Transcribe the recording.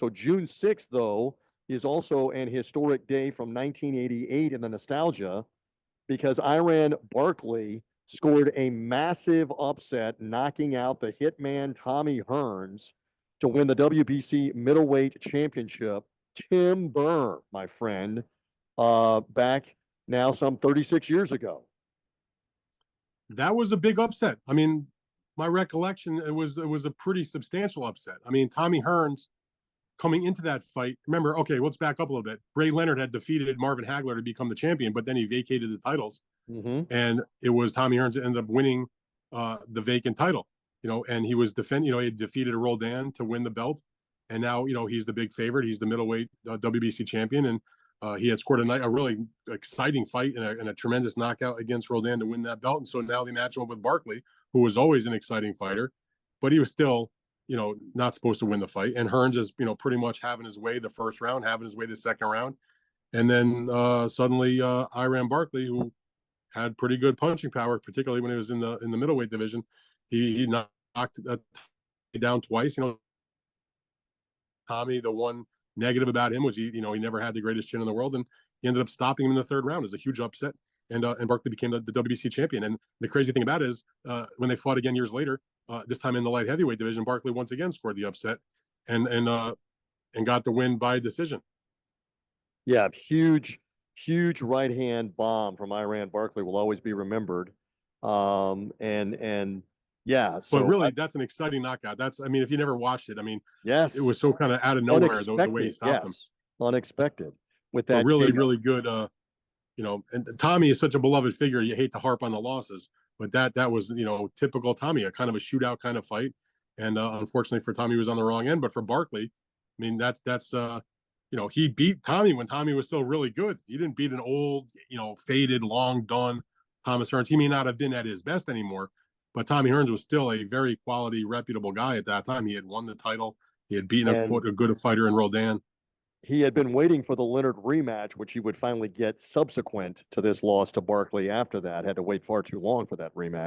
So June 6th, though, is also an historic day from 1988 in the nostalgia because Iran Barkley scored a massive upset, knocking out the Hitman Tommy Hearns to win the WBC middleweight championship. Timber, my friend, back now some 36 years ago. That was a big upset. I mean, my recollection, it was a pretty substantial upset. I mean, Tommy Hearns coming into that fight. Remember, okay, let's back up a little bit. Bray Leonard had defeated Marvin Hagler to become the champion, but then he vacated the titles, and it was Tommy Hearns that ended up winning the vacant title. And he was defending. He had defeated Roldan to win the belt, and now he's the big favorite. He's the middleweight WBC champion, and he had scored a really exciting fight and a tremendous knockout against Roldan to win that belt. And so now they match him up with Barkley, who was always an exciting fighter, but he was still not supposed to win the fight. And Hearns is, pretty much having his way the first round, having his way the second round. And then suddenly Iran Barkley, who had pretty good punching power, particularly when he was in the middleweight division, he knocked down twice. Tommy, the one negative about him was he never had the greatest chin in the world, and he ended up stopping him in the third round. It was a huge upset, and Barkley became the WBC champion. And the crazy thing about it is when they fought again years later, this time in the light heavyweight division, Barkley once again scored the upset and got the win by decision. Yeah, huge right hand bomb from Iran Barkley will always be remembered. And yeah, so but really, that's an exciting knockout. If you never watched it, yes, it was so kind of out of nowhere the way he stopped him. Unexpected with that. But really, really good. And Tommy is such a beloved figure. You hate to harp on the losses, but that was typical Tommy, a kind of a shootout kind of fight. And unfortunately for Tommy, he was on the wrong end. But for Barkley, that's he beat Tommy when Tommy was still really good. He didn't beat an old, faded, long done Thomas Hearns. He may not have been at his best anymore, but Tommy Hearns was still a very quality, reputable guy at that time. He had won the title. He had beaten a good fighter in Roldan. He had been waiting for the Leonard rematch, which he would finally get subsequent to this loss to Barkley after that. Had to wait far too long for that rematch.